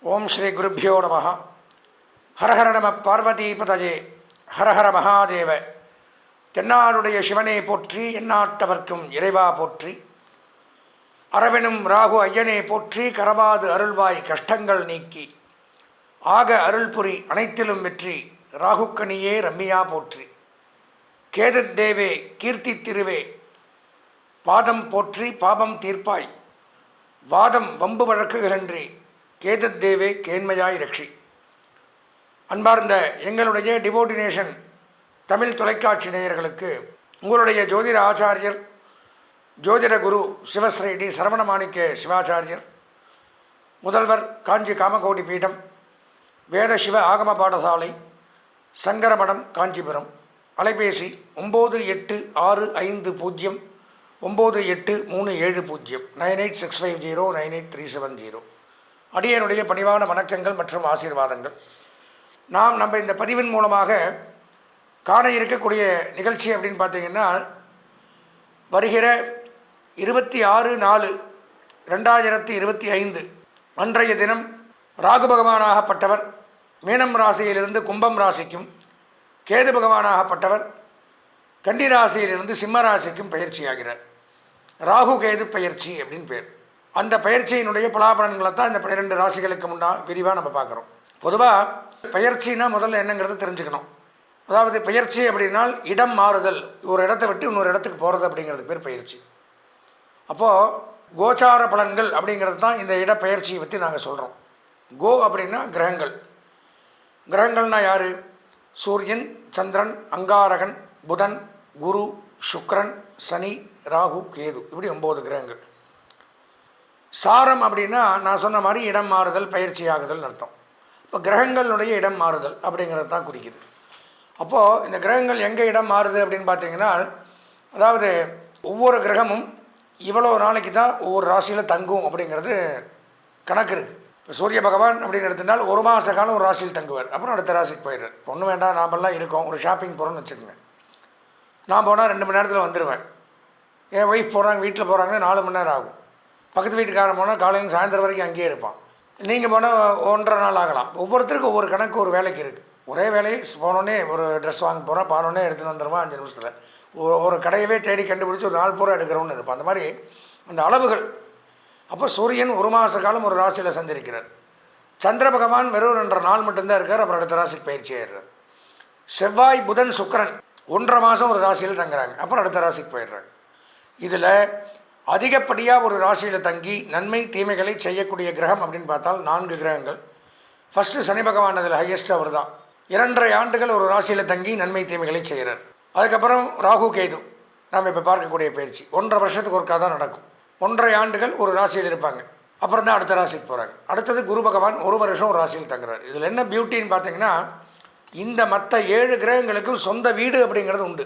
ஓம் ஸ்ரீ குருப்பியோ நம. ஹரஹர நம பார்வதிபதயே. ஹரஹர மகாதேவ. தென்னாடுடைய சிவனை போற்றி, எந்நாட்டவர்க்கும் இறைவா போற்றி. அரவெனும் ராகு ஐயனை போற்றி, கரவாது அருள்வாய் கஷ்டங்கள் நீக்கி ஆக அருள்புரி அனைத்திலும் வெற்றி, ராகுக்கணியே ரம்மியா போற்றி. கேதத்தேவே கீர்த்தி திருவே, பாதம் போற்றி பாபம் தீர்ப்பாய், வாதம் வம்பு வழக்குகளன்றி கேதத்தேவே கேண்மையாய் ரட்சி. அன்பார்ந்த எங்களுடைய டிவோட்டினேஷன் தமிழ் தொலைக்காட்சி நேயர்களுக்கு உங்களுடைய ஜோதிட ஆச்சாரியர் ஜோதிட குரு சிவஸ்ரீ டி சரவணமாணிக்க சிவாச்சாரியர், முதல்வர் காஞ்சி காமகோடி பீடம், வேத சிவ ஆகம பாடசாலை, சங்கரமடம், காஞ்சிபுரம். அலைபேசி 9865098370 9865098370. அடியனுடைய பணிவான வணக்கங்கள் மற்றும் ஆசீர்வாதங்கள். நம்ம இந்த பதிவின் மூலமாக காண இருக்கக்கூடிய நிகழ்ச்சி அப்படின்னு பார்த்தீங்கன்னா, வருகிற 26/4/2025 அன்றைய தினம் ராகு பகவானாகப்பட்டவர் மீனம் ராசியிலிருந்து கும்பம் ராசிக்கும், கேது பகவானாகப்பட்டவர் கன்னி ராசியிலிருந்து சிம்ம ராசிக்கும் பயிற்சியாகிறார். ராகு கேது பயிற்சி அப்படின்னு பேர். அந்த பயிற்சியினுடைய பலாபலன்களை தான் இந்த 12 ராசிகளுக்கு விரிவாக நம்ம பார்க்குறோம். பொதுவாக பயிற்சினா முதல்ல என்னங்கிறது தெரிஞ்சுக்கணும். அதாவது பயிற்சி அப்படின்னால் இடம் மாறுதல், ஒரு இடத்த விட்டு இன்னொரு இடத்துக்கு போகிறது அப்படிங்கிறது பேர் பயிற்சி. அப்போது கோச்சார பலன்கள் அப்படிங்கிறது தான் இந்த இடப்பெயர்ச்சியை பற்றி நாங்கள் சொல்கிறோம். கோ அப்படின்னா கிரகங்கள். கிரகங்கள்னால் யார்? சூரியன், சந்திரன், அங்காரகன், புதன், குரு, சுக்கிரன், சனி, ராகு, கேது, இப்படி 9 கிரகங்கள். சாரம் அப்படின்னா நான் சொன்ன மாதிரி இடம் மாறுதல், பயிற்சி ஆகுதல்னு அர்த்தம். இப்போ கிரகங்களுடைய இடம் மாறுதல் அப்படிங்கிறது தான் குறிக்குது. அப்போது இந்த கிரகங்கள் எங்கே இடம் மாறுது அப்படின்னு பார்த்தீங்கன்னா, அதாவது ஒவ்வொரு கிரகமும் இவ்வளோ நாளைக்கு தான் ஒவ்வொரு ராசியில் தங்கும் அப்படிங்கிறது கணக்கு இருக்குது. இப்போ சூரிய பகவான் அப்படின்னு எடுத்துட்டால் 1 மாத காலம் ஒரு ராசியில் தங்குவார், அப்புறம் அடுத்த ராசிக்கு போயிடுறார். ஒன்றும் வேண்டாம், நாமெல்லாம் இருக்கோம், ஒரு ஷாப்பிங் போகிறோன்னு வச்சுக்கோங்க. நான் போனால் 2 மணி நேரத்தில் வந்துடுவேன். என் ஒய்ஃப் போகிறாங்க, வீட்டில் போகிறாங்கன்னா 4 மணி நேரம் ஆகும். பக்கத்து வீட்டுக்காரன் போனால் காலையில் சாயந்தரம் வரைக்கும் அங்கேயே இருப்பான். நீங்கள் போனால் 1.5 நாள் ஆகலாம். ஒவ்வொருத்தருக்கும் ஒவ்வொரு கணக்கு, ஒரு வேலைக்கு இருக்குது. ஒரே வேலையை போனோடனே ஒரு ட்ரெஸ் வாங்க போகிறோம், பானோடனே எடுத்துகிட்டு வந்துடுவோம் 5 நிமிஷத்தில். ஒரு கடையவே தேடி கண்டுபிடிச்சி ஒரு 4 பூரா எடுக்கிறோன்னு இருப்பான். அந்த மாதிரி அந்த அளவுகள். அப்போ சூரியன் 1 மாத காலம் ஒரு ராசியில் சஞ்சரிக்கிறார். சந்திர பகவான் வெறும் 2.5 நாள் மட்டும்தான் இருக்கார், அப்புறம் அடுத்த ராசிக்கு பயிற்சி ஆயிடுறார். செவ்வாய், புதன், சுக்கிரன் 1.5 மாதம் ஒரு ராசியில் தங்குறாங்க, அப்புறம் அடுத்த ராசிக்கு போயிடுறாங்க. இதில் அதிகப்படியாக ஒரு ராசியில் தங்கி நன்மை தீமைகளை செய்யக்கூடிய கிரகம் அப்படின்னு பார்த்தால் 4 கிரகங்கள். ஃபஸ்ட்டு சனி பகவான், அதில் ஹையஸ்ட் அவர் தான். 2.5 ஆண்டுகள் ஒரு ராசியில் தங்கி நன்மை தீமைகளை செய்கிறார். அதுக்கப்புறம் ராகு கேது நாம் இப்போ பார்க்கக்கூடிய பயிற்சி 1.5 வருஷத்துக்கு ஒருக்கா தான் நடக்கும். 1.5 ஆண்டுகள் ஒரு ராசியில் இருப்பாங்க, அப்புறம் தான் அடுத்த ராசிக்கு போகிறாங்க. அடுத்தது குரு பகவான் 1 வருஷம் ஒரு ராசியில் தங்குறார். இதில் என்ன பியூட்டின்னு பார்த்தீங்கன்னா, இந்த மற்ற 7 கிரகங்களுக்கும் சொந்த வீடு அப்படிங்கிறது உண்டு.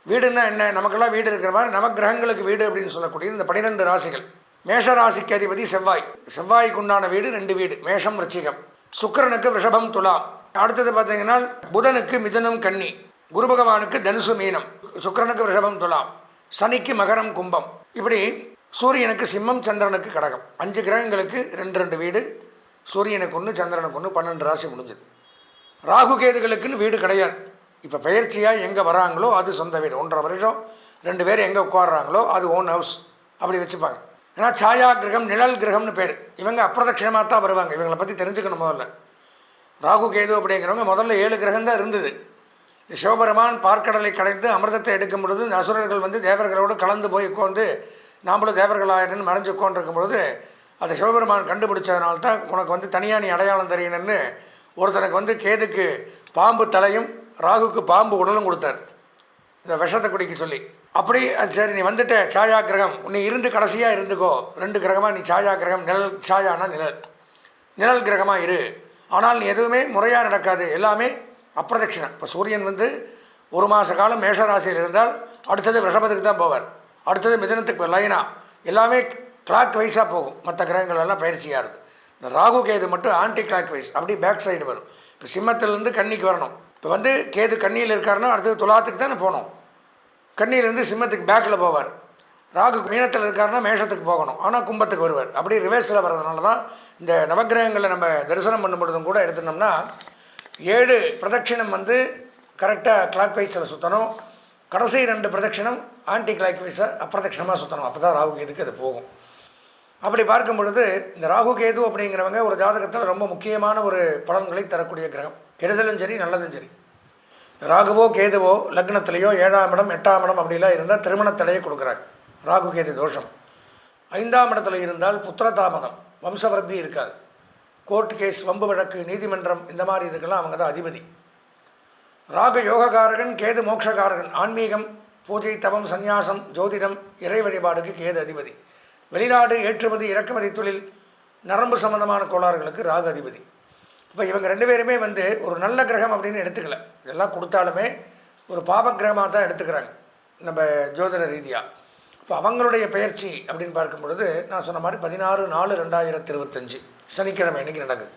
வீடுன்னா என்ன? நமக்கெல்லாம் வீடு இருக்கிற மாதிரி நவகிரகங்களுக்கு வீடு அப்படின்னு சொல்லக்கூடிய இந்த 12 ராசிகள். மேஷ ராசிக்கு அதிபதி செவ்வாய். செவ்வாய்க்கு உண்டான வீடு 2 வீடு, மேஷம், ரிச்சிகம். சுக்கிரனுக்கு ரிஷபம், துலாம். அடுத்தது பார்த்தீங்கன்னா புதனுக்கு மிதுனம், கன்னி. குரு பகவானுக்கு தனுசு, மீனம். சுக்கிரனுக்கு ரிஷபம், துலாம். சனிக்கு மகரம், கும்பம். இப்படி சூரியனுக்கு சிம்மம், சந்திரனுக்கு கடகம். 5 கிரகங்களுக்கு 2 வீடு. சூரியனுக்கு 1, சந்திரனுக்கு 1, 12 ராசி முடிஞ்சது. ராகு கேதுகளுக்குன்னு வீடு கிடையாது. இப்போ பயிற்சியாக எங்கே வராங்களோ அது சொந்த வீடு. 1.5 வருஷம் 2 பேர் எங்கே உட்காடுறாங்களோ அது ஓன் ஹவுஸ், அப்படி வச்சுப்பாங்க. ஏன்னா சாயா கிரகம், நிழல் கிரகம்னு பேர். இவங்க அப்பிரதட்சிணமாக தான் வருவாங்க. இவங்களை பற்றி தெரிஞ்சுக்கணும். முதல்ல ராகு கேது அப்படிங்கிறவங்க முதல்ல 7 கிரகம் தான் இருந்தது. சிவபெருமான் பார்க்கடலை கடைந்து அமிர்தத்தை எடுக்கும் பொழுது இந்த அசுரர்கள் வந்து தேவர்களோடு கலந்து போய் உட்காந்து நாமளும் தேவர்களாயிரன்னு மறைஞ்சு உட்காந்துருக்கும் பொழுது அதை சிவபெருமான் கண்டுபிடிச்சதுனால தான் உனக்கு வந்து தனியாக நீ அடையாளம் தெரியணும்னு ஒருத்தனுக்கு வந்து கேதுக்கு பாம்பு தலையும் ராகுக்கு பாம்பு உடலும் கொடுத்தார், இந்த விஷத்தை குடிக்க சொல்லி. அப்படி அது சரி, நீ வந்துட்ட சாயா கிரகம், நீ இருந்து கடைசியாக இருந்துக்கோ. 2 கிரகமாக நீ சாயா கிரகம், நிழல். சாயானா நிழல், நிழல் கிரகமாக இரு. ஆனால் நீ எதுவுமே முறையாக நடக்காது, எல்லாமே அப்பிரதட்சிணம். இப்போ சூரியன் வந்து 1 மாத காலம் மேஷராசியில் இருந்தால் அடுத்தது ரிஷபத்துக்கு தான் போவார், அடுத்தது மிதனத்துக்கு லைனா, எல்லாமே கிளாக் வைஸாக போகும். மற்ற கிரகங்கள் எல்லாம் பயிற்சியாக இருக்குது. இந்த ராகு கேது மட்டும் ஆன்டி கிளாக் வைஸ், அப்படி பேக் சைடு வரும். இப்போ சிம்மத்திலேருந்து கன்னிக்கு வரணும். இப்போ வந்து கேது கன்னியில் இருக்காருன்னா அடுத்தது துலாத்துக்கு தானே போகணும். கன்னியிலேருந்து சிம்மத்துக்கு பேக்கில் போவார். ராகு மீனத்தில் இருக்காருன்னா மேஷத்துக்கு போகணும், ஆனால் கும்பத்துக்கு வருவார். அப்படி ரிவர்ஸில் வர்றதுனால தான் இந்த நவக்கிரகங்களை நம்ம தரிசனம் பண்ணும் பொழுதும் கூட எடுத்துனோம்னா 7 பிரதட்சிணம் வந்து கரெக்டாக கிளாக் வைஸில் சுற்றணும். கடைசி 2 பிரதட்சிணம் ஆன்டி கிளாக் வைஸை அப்பிரதட்சிணமாக சுற்றணும். அப்போ தான் ராகு கேதுக்கு அது போகும். அப்படி பார்க்கும் பொழுது இந்த ராகு கேது அப்படிங்கிறவங்க ஒரு ஜாதகத்தில் ரொம்ப முக்கியமான ஒரு பலன்களை தரக்கூடிய கிரகம். கெடுதலும் சரி நல்லதும் சரி. ராகுவோ கேதுவோ லக்னத்திலேயோ 7ஆம் இடம் 8ஆம் இடம் அப்படிலாம் இருந்தால் திருமணத்தடையை கொடுக்குறாங்க. ராகு கேது தோஷம். 5ஆம் இடத்துல இருந்தால் புத்திர தாமதம், வம்சவருத்தி இருக்காது. கோர்ட் கேஸ், வம்பு வழக்கு, நீதிமன்றம், இந்த மாதிரி இதுக்கெல்லாம் அவங்க தான் அதிபதி. ராகு யோகக்காரகன், கேது மோட்சக்காரகன். ஆன்மீகம், பூஜை, தவம், சந்நியாசம், ஜோதிடம், இறை வழிபாடுக்கு கேது அதிபதி. வெளிநாடு, ஏற்றுமதி, இறக்குமதி தொழில், நரம்பு சம்பந்தமான கோளாறுகளுக்கு ராகு அதிபதி. இப்போ இவங்க 2 பேருமே வந்து ஒரு நல்ல கிரகம் அப்படின்னு எடுத்துக்கல. இதெல்லாம் கொடுத்தாலுமே ஒரு பாப கிரகமாக தான் எடுத்துக்கிறாங்க நம்ம ஜோதிட ரீதியாக. இப்போ அவங்களுடைய பயிற்சி அப்படின்னு பார்க்கும் பொழுது நான் சொன்ன மாதிரி 16/4/2025 சனிக்கிழமை இன்றைக்கி நடக்குது.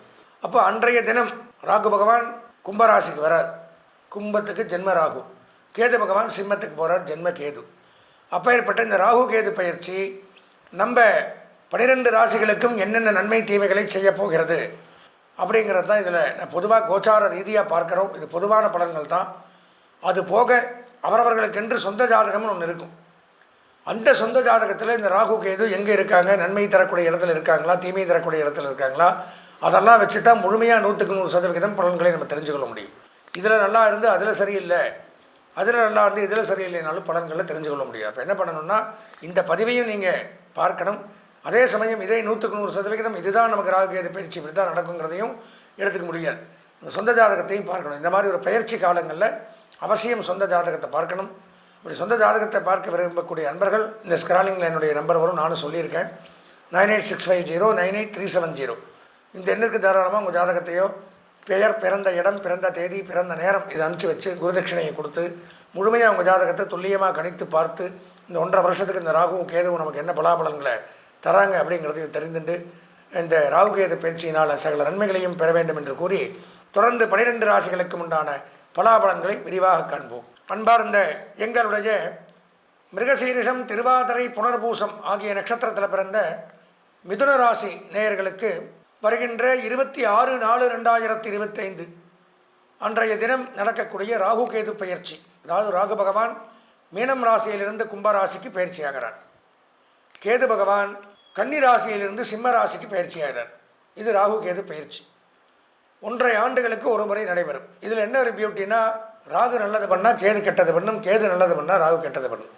அப்போ அன்றைய தினம் ராகு பகவான் கும்பராசிக்கு வரார். கும்பத்துக்கு ஜென்ம ராகு. கேது பகவான் சிம்மத்துக்கு போகிறார், ஜென்ம கேது. அப்பேற்பட்ட இந்த ராகு கேது பயிற்சி நம்ம 12 ராசிகளுக்கும் என்னென்ன நன்மை தீமைகளை செய்ய போகிறது அப்படிங்கிறது தான் இதில் நான் பொதுவாக கோச்சார ரீதியாக பார்க்குறோம். இது பொதுவான பலன்கள் தான். அது போக அவரவர்களுக்கென்று சொந்த ஜாதகம்னு ஒன்று இருக்கும். அந்த சொந்த ஜாதகத்தில் இந்த ராகு கேது எங்கே இருக்காங்க, நன்மை தரக்கூடிய இடத்துல இருக்காங்களா, தீமை தரக்கூடிய இடத்துல இருக்காங்களா, அதெல்லாம் வச்சு தான் முழுமையாக 100% பலன்களை நம்ம தெரிஞ்சுக்கொள்ள முடியும். இதில் நல்லா இருந்து அதில் சரியில்லை, அதில் நல்லா இருந்து இதில் சரியில்லைனாலும் பலன்களை தெரிஞ்சுக்கொள்ள முடியாது. அப்போ என்ன பண்ணணும்னா இந்த பதிவையும் நீங்கள் பார்க்கணும். அதே சமயம் இதை 100% இதுதான் நமக்கு ராகு கேது பயிற்சி இப்படி தான் நடக்குங்கிறதையும் எடுத்துக்க முடியாது. சொந்த ஜாதகத்தையும் பார்க்கணும். இந்த மாதிரி ஒரு பயிற்சி காலங்களில் அவசியம் சொந்த ஜாதகத்தை பார்க்கணும். இப்படி சொந்த ஜாதகத்தை பார்க்க விரும்பக்கூடிய அன்பர்கள் இந்த ஸ்க்ராலிங்கில் என்னுடைய நம்பர் வரும், நானும் சொல்லியிருக்கேன். 9865098370. இந்த எண்ணிற்கு தாராளமாக உங்கள் ஜாதகத்தையோ பெயர், பிறந்த இடம், பிறந்த தேதி, பிறந்த நேரம் இதை அனுப்பிச்சி வச்சு குருதட்சிணையை கொடுத்து முழுமையாக உங்கள் ஜாதகத்தை துல்லியமாக கணித்து பார்த்து இந்த 1.5 வருஷத்துக்கு இந்த ராகுவும் கேதுவும் நமக்கு என்ன பலாபலன்களை தராங்க அப்படிங்கிறதையும் தெரிந்துட்டு இந்த ராகு கேது பயிற்சியினால் சகல நன்மைகளையும் பெற வேண்டும் என்று கூறி தொடர்ந்து 12 ராசிகளுக்கும் உண்டான பலாபலன்களை விரிவாக காண்போம். அன்பார்ந்த எங்களுடைய மிருகசீரிஷம், திருவாதிரை, புனர்பூசம் ஆகிய நட்சத்திரத்தில் பிறந்த மிதுன ராசி நேயர்களுக்கு வருகின்ற 26/4/2025 அன்றைய தினம் நடக்கக்கூடிய ராகு கேது பயிற்சி. அதாவது ராகு பகவான் மீனம் ராசியிலிருந்து கும்பராசிக்கு பயிற்சியாகிறார். கேது பகவான் கன்னி ராசியிலிருந்து சிம்ம ராசிக்கு பயிற்சியாகிறார். இது ராகு கேது பயிற்சி 1.5 ஆண்டுகளுக்கு ஒரு முறை நடைபெறும். இதில் என்ன ஒரு பியூட்டினா, ராகு நல்லது பண்ணால் கேது கெட்டது பண்ணும், கேது நல்லது பண்ணால் ராகு கெட்டது பண்ணும்.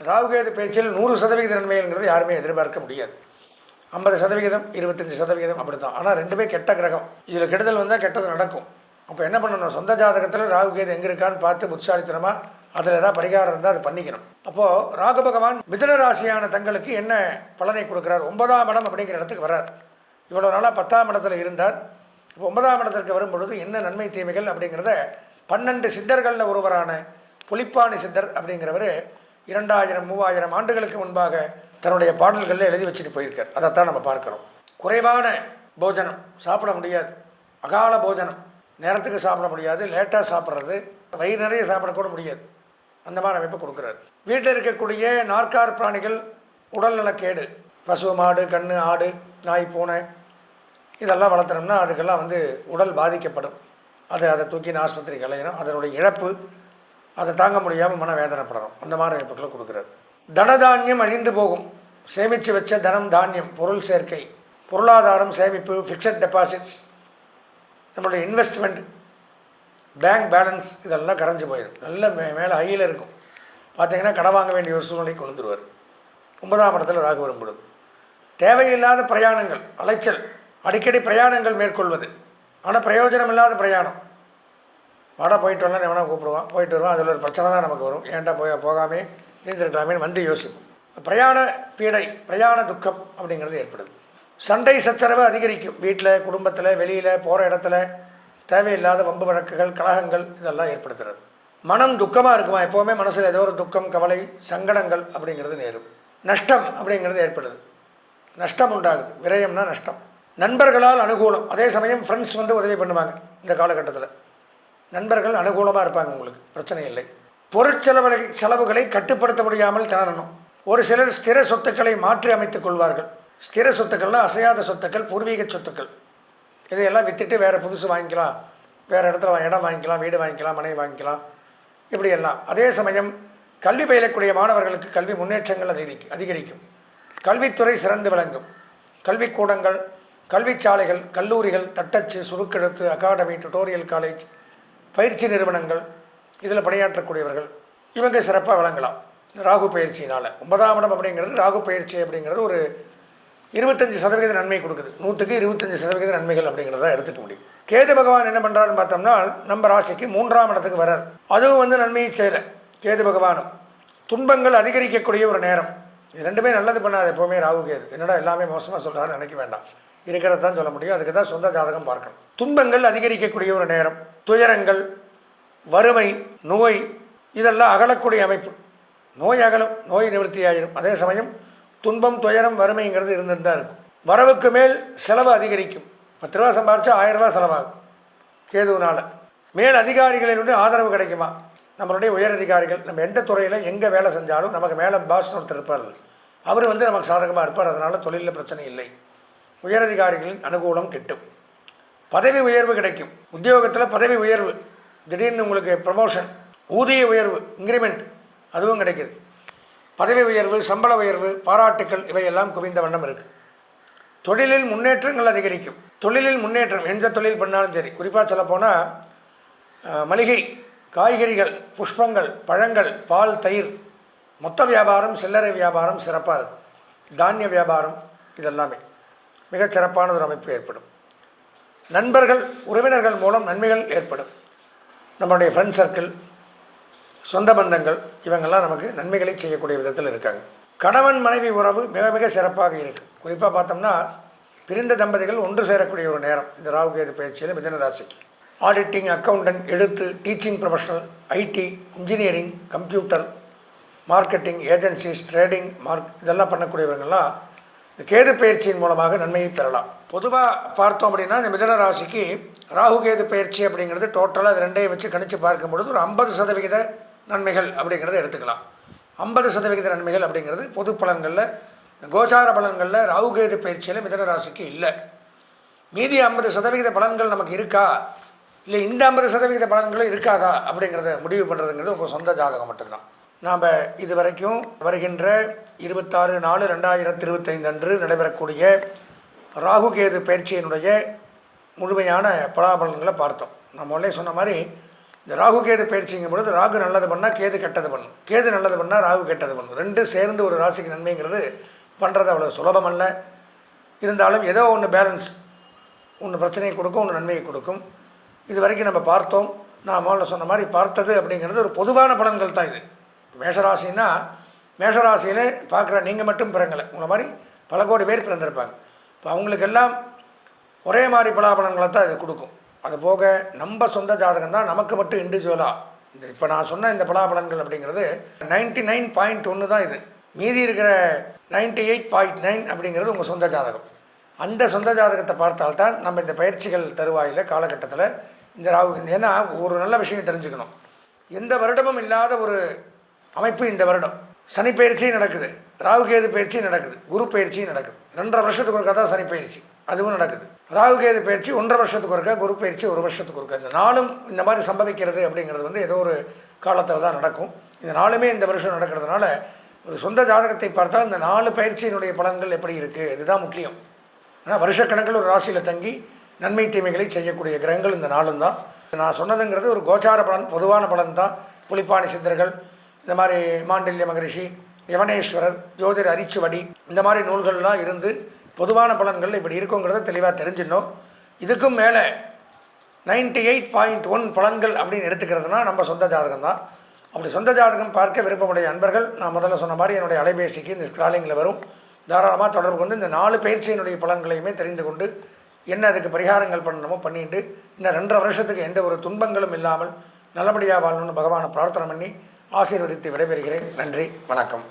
ராகு கேது பயிற்சியில் 100% நன்மைங்கிறது யாருமே எதிர்பார்க்க முடியாது. 50%, 25% அப்படி தான். ஆனால் ரெண்டுமே கெட்ட கிரகம். இதில் கெடுதல் வந்தால் கெட்டது நடக்கும். அப்போ என்ன பண்ணணும், சொந்த ஜாதகத்தில் ராகு கேது எங்கே இருக்கான்னு பார்த்து புத்திசாலித்தனமாக அதில் ஏதாவது பரிகாரம் இருந்தால் அது பண்ணிக்கணும். அப்போது ராகு பகவான் மிதுன ராசியான தங்களுக்கு என்ன பலனை கொடுக்குறார், 9ஆம் இடம் அப்படிங்கிற இடத்துக்கு வரார். இவ்வளோ நாளாக 10ஆம் இடத்துல இருந்தார். இப்போ 9ஆம் இடத்திற்கு வரும்பொழுது என்ன நன்மை தீமைகள் அப்படிங்கிறத 12 சித்தர்களில் ஒருவரான புலிப்பாணி சித்தர் அப்படிங்கிறவர் 2000 3000 ஆண்டுகளுக்கு முன்பாக தன்னுடைய பாடல்களில் எழுதி வச்சுட்டு போயிருக்கார். அதைத்தான் நம்ம பார்க்குறோம். குறைவான போஜனம் சாப்பிட முடியாது, அகால போஜனம் நேரத்துக்கு சாப்பிட முடியாது, லேட்டாக சாப்பிட்றது, வயிறு நிறைய சாப்பிடக்கூட முடியாது, அந்த மாதிரி அமைப்பு கொடுக்குறாரு. வீட்டில் இருக்கக்கூடிய நாற்கார் பிராணிகள் உடல்நலக்கேடு, பசு, மாடு, கன்று, ஆடு, நாய், பூனை இதெல்லாம் வளர்த்துனோம்னா அதுக்கெல்லாம் உடல் பாதிக்கப்படும். அதை தூக்கி ஆஸ்பத்திரிக்கு அலையணும். அதனுடைய இழப்பு அதை தாங்க முடியாமல் மனவேதனைப்படணும். அந்த மாதிரி அமைப்புகளை கொடுக்குறாரு. தனதானியம் அழிந்து போகும். சேமித்து வச்ச தனம், தானியம், பொருள் சேர்க்கை, பொருளாதாரம், சேமிப்பு, ஃபிக்ஸட் டெபாசிட்ஸ், நம்மளுடைய இன்வெஸ்ட்மெண்ட், பேங்க் பேலன்ஸ் இதெல்லாம் கரைஞ்சி போயிடும். நல்ல மேலே ஹையில் இருக்கும். பார்த்திங்கன்னா கடன் வாங்க வேண்டிய ஒரு சூழ்நிலைக்கு கொண்டுருவார். 9ஆம் இடத்துல ராகு வரும்பொழுது தேவையில்லாத பிரயாணங்கள், அலைச்சல், அடிக்கடி பிரயாணங்கள் மேற்கொள்வது, ஆனால் பிரயோஜனம் இல்லாத பிரயாணம். வாடா போயிட்டு வரலாம் எவனா கூப்பிடுவான், போயிட்டு வருவான், அதில் ஒரு பிரச்சனை தான் நமக்கு வரும். ஏன்டா போகாமே இருந்திருக்கலாமேன்னு யோசிப்போம். பிரயாண பீடை, பிரயாண துக்கம் அப்படிங்கிறது ஏற்படுது. சண்டை சச்சரவு அதிகரிக்கும். வீட்டில், குடும்பத்தில், வெளியில், போகிற இடத்துல தேவையில்லாத வம்பு வழக்குகள், கலகங்கள் இதெல்லாம் ஏற்படுத்துறது. மனம் துக்கமாக இருக்குமா, எப்போவுமே மனசில் ஏதோ ஒரு துக்கம், கவலை, சங்கடங்கள் அப்படிங்கிறது நேரும். நஷ்டம் அப்படிங்கிறது ஏற்படுது. நஷ்டம் உண்டாகுது. விரயம்னா நஷ்டம். நண்பர்களால் அனுகூலம். அதே சமயம் ஃப்ரெண்ட்ஸ் உதவி பண்ணுவாங்க. இந்த காலகட்டத்தில் நண்பர்கள் அனுகூலமாக இருப்பாங்க, உங்களுக்கு பிரச்சனை இல்லை. பொருட்செலவுகளை கட்டுப்படுத்த முடியாமல் திணறணும். ஒரு சிலர் ஸ்திர சொத்துக்களை மாற்றி அமைத்துக் கொள்வார்கள். ஸ்திர சொத்துக்கள்னால் அசையாத சொத்துக்கள், பூர்வீக சொத்துக்கள், இதையெல்லாம் விற்றுட்டு வேறு புதுசு வாங்கிக்கலாம், வேறு இடத்துல இடம் வாங்கிக்கலாம், வீடு வாங்கிக்கலாம், மனை வாங்கிக்கலாம், இப்படியெல்லாம். அதே சமயம் கல்வி பயிலக்கூடிய மாணவர்களுக்கு கல்வி முன்னேற்றங்கள் அதிகரிக்கும். கல்வித்துறை சிறந்து விளங்கும். கல்விக்கூடங்கள், கல்விச்சாலைகள், கல்லூரிகள், தட்டச்சு, சுருக்கெழுத்து, அகாடமி, டுட்டோரியல் காலேஜ், பயிற்சி நிறுவனங்கள், இதில் பணியாற்றக்கூடியவர்கள் இவங்க சிறப்பாக விளங்கலாம் ராகு பயிற்சியினால். 9ஆம் இடம் அப்படிங்கிறது, ராகு பயிற்சி அப்படிங்கிறது ஒரு 25% நன்மை கொடுக்குது. 100க்கு 25% நன்மைகள் அப்படிங்கிறத எடுத்துக்க முடியும். கேது பகவான் என்ன பண்ணுறாருன்னு பார்த்தோம்னா, நம்ம ராசிக்கு 3ஆம் இடத்துக்கு வர்றார். அதுவும் நன்மையை செய்யலை. கேது பகவானும் துன்பங்கள் அதிகரிக்கக்கூடிய ஒரு நேரம். இது ரெண்டுமே நல்லது பண்ணாது எப்போவுமே ராகு கேது. என்னடா எல்லாமே மோசமாக சொல்கிறாரு நினைக்க வேண்டாம், இருக்கிறது தான் சொல்ல முடியும். அதுக்கு தான் சொந்த ஜாதகம் பார்க்கணும். துன்பங்கள் அதிகரிக்கக்கூடிய ஒரு நேரம். துயரங்கள், வறுமை, நோய் இதெல்லாம் அகலக்கூடிய அமைப்பு. நோய் அகலும், நோய் நிவர்த்தி ஆகிடும். அதே சமயம் துன்பம், துயரம், வறுமைங்கிறது இருந்துட்டு தான் இருக்கும். வரவுக்கு மேல் செலவு அதிகரிக்கும். 10 ரூபா சம்பாரிச்சா 1000 ரூபா செலவாகும் கேதுவினால். மேல் அதிகாரிகளினுடைய ஆதரவு கிடைக்குமா? நம்மளுடைய உயர் அதிகாரிகள், நம்ம எந்த துறையில் எங்கே வேலை செஞ்சாலும் நமக்கு மேலே பாஸ்னு ஒருத்தர் இருப்பார். அவர் நமக்கு சாதகமாக இருப்பார். அதனால் தொழிலில் பிரச்சனை இல்லை. உயரதிகாரிகளின் அனுகூலம் கிட்டும். பதவி உயர்வு கிடைக்கும். உத்தியோகத்தில் பதவி உயர்வு, திடீர்னு உங்களுக்கு ப்ரமோஷன், ஊதிய உயர்வு, இன்க்ரிமெண்ட் அதுவும் கிடைக்கிது. பதவி உயர்வு, சம்பள உயர்வு, பாராட்டுக்கள் இவையெல்லாம் குவிந்த வண்ணம் இருக்குது. தொழிலில் முன்னேற்றங்கள் அதிகரிக்கும். தொழிலில் முன்னேற்றம் எந்த தொழில் பண்ணாலும் சரி. குறிப்பாக சொல்லப்போனால் மளிகை, காய்கறிகள், புஷ்பங்கள், பழங்கள், பால், தயிர், மொத்த வியாபாரம், சில்லறை வியாபாரம் சிறப்பாக இருக்கும். தானிய வியாபாரம் இதெல்லாமே மிகச் சிறப்பான ஒரு அமைப்பு ஏற்படும். நண்பர்கள், உறவினர்கள் மூலம் நன்மைகள் ஏற்படும். நம்மளுடைய ஃப்ரெண்ட் சர்க்கிள், சொந்த பந்தங்கள் இவங்கெல்லாம் நமக்கு நன்மைகளை செய்யக்கூடிய விதத்தில் இருக்காங்க. கணவன் மனைவி உறவு மிக மிக சிறப்பாக இருக்குது. குறிப்பாக பார்த்தோம்னா பிரிந்த தம்பதிகள் ஒன்று சேரக்கூடிய ஒரு நேரம் இந்த ராகு கேது பயிற்சியில் மிதுன ராசிக்கு. ஆடிட்டிங், அக்கௌண்டன்ட், எழுத்து, teaching professional, IT, engineering, computer, marketing, agencies, trading, இதெல்லாம் பண்ணக்கூடியவர்கள்லாம் இந்த கேது பயிற்சியின் மூலமாக நன்மையை பெறலாம். பொதுவாக பார்த்தோம் அப்படின்னா இந்த மிதுன ராசிக்கு ராகு கேது பயிற்சி அப்படிங்கிறது டோட்டலாக அது ரெண்டையும் வச்சு கணித்து பார்க்கும் பொழுது ஒரு 50% நன்மைகள் அப்படிங்கிறத எடுத்துக்கலாம். 50% நன்மைகள் அப்படிங்கிறது பொது பலன்களில், கோச்சார பலன்களில் ராகு கேது பயிற்சியில் மிதுன ராசிக்கு இல்லை. மீதி 50% பலன்கள் நமக்கு இருக்கா, இல்லை இந்த 50% பலன்களும் இருக்காதா அப்படிங்கிறத முடிவு பண்ணுறதுங்கிறது உங்கள் சொந்த ஜாதகம் மட்டும்தான். நாம் இது வரைக்கும் வருகின்ற 26/4/2025 அன்று நடைபெறக்கூடிய ராகு கேது பயிற்சியினுடைய முழுமையான பலாபலன்களை பார்த்தோம். நான் முதல்ல சொன்ன மாதிரி இந்த ராகு கேது பயிற்சிங்கும் பொழுது ராகு நல்லது பண்ணால் கேது கெட்டது பண்ணும், கேது நல்லது பண்ணால் ராகு கெட்டது பண்ணும். ரெண்டு சேர்ந்து ஒரு ராசிக்கு நன்மைங்கிறது பண்ணுறது அவ்வளோ சுலபமல்ல. இருந்தாலும் ஏதோ ஒன்று பேலன்ஸ், ஒன்று பிரச்சனையை கொடுக்கும், ஒன்று நன்மையை கொடுக்கும். இது வரைக்கும் நம்ம பார்த்தோம். நான் முதல்ல சொன்ன மாதிரி பார்த்தது அப்படிங்கிறது ஒரு பொதுவான பலன்கள் தான். இது மேஷராசின்னா மேஷராசியில் பார்க்குற நீங்கள் மட்டும் பிறங்கலை, உங்களை மாதிரி பல கோடி பேர் பிறந்திருப்பாங்க. இப்போ அவங்களுக்கெல்லாம் ஒரே மாதிரி பலாபலன்களை தான் இது கொடுக்கும். அது போக நம்ம சொந்த ஜாதகம் தான் நமக்கு மட்டும் இண்டிவிஜுவலாக இந்த இப்போ நான் சொன்ன இந்த பலாபலன்கள் அப்படிங்கிறது 99.1 தான். இது மீதி இருக்கிற 98.9 அப்படிங்கிறது உங்கள் சொந்த ஜாதகம். அந்த சொந்த ஜாதகத்தை பார்த்தால்தான் நம்ம இந்த பயிற்சிகள் தருவாயில் காலகட்டத்தில் இந்த ராகு, ஏன்னா ஒரு நல்ல விஷயம் தெரிஞ்சுக்கணும், எந்த வருடமும் இல்லாத ஒரு அமைப்பு இந்த வருடம். சனி பயிற்சியும் நடக்குது, ராகு கேது பயிற்சியும் நடக்குது, குரு பயிற்சியும் நடக்குது. 2.5 வருஷத்துக்கு ஒருக்கா தான் சனி பயிற்சி, அதுவும் நடக்குது. ராகு கேது பயிற்சி 1.5 வருஷத்துக்கு ஒருக்கா, குரு பயிற்சி 1 வருஷத்துக்கு ஒருக்கா. இந்த நாளும் இந்த மாதிரி சம்பவிக்கிறது அப்படிங்கிறது ஏதோ ஒரு காலத்தில் தான் நடக்கும். இந்த நாளுமே இந்த வருஷம் நடக்கிறதுனால ஒரு சொந்த ஜாதகத்தை பார்த்தால் இந்த 4 பயிற்சியினுடைய பலன்கள் எப்படி இருக்குது இதுதான் முக்கியம். ஆனால் வருஷக்கணக்கில் ஒரு ராசியில் தங்கி நன்மை தீமைகளை செய்யக்கூடிய கிரகங்கள் இந்த நாளும் தான். நான் சொன்னதுங்கிறது ஒரு கோச்சார பலன், பொதுவான பலன் தான். புலிப்பாணி சித்தர்கள், இந்த மாதிரி மாண்டல்ய மகரிஷி, யவனேஸ்வரர், ஜோதிடர் அரிச்சுவடி, இந்த மாதிரி நூல்கள்லாம் இருந்து பொதுவான பலன்கள் இப்படி இருக்குங்கிறத தெளிவாக தெரிஞ்சிடணும். இதுக்கும் மேலே 98.1 பலன்கள் அப்படின்னு எடுத்துக்கிறதுனா நம்ம சொந்த ஜாதகம் தான். அப்படி சொந்த ஜாதகம் பார்க்க விருப்பமுடைய அன்பர்கள், நான் முதல்ல சொன்ன மாதிரி என்னுடைய அலைபேசிக்கு இந்த ஸ்க்ராலிங்கில் வரும், தாராளமாக தொடர்பு கொண்டு இந்த 4 பயிற்சியினுடைய பலன்களையுமே தெரிந்து கொண்டு என்ன அதுக்கு பரிகாரங்கள் பண்ணணுமோ பண்ணிட்டு இன்னும் 2.5 வருஷத்துக்கு எந்த ஒரு துன்பங்களும் இல்லாமல் நல்லபடியாக வாழணும்னு பகவானை பிரார்த்தனை பண்ணி ஆசீர்வதித்து விடைபெறுகிறேன். நன்றி, வணக்கம்.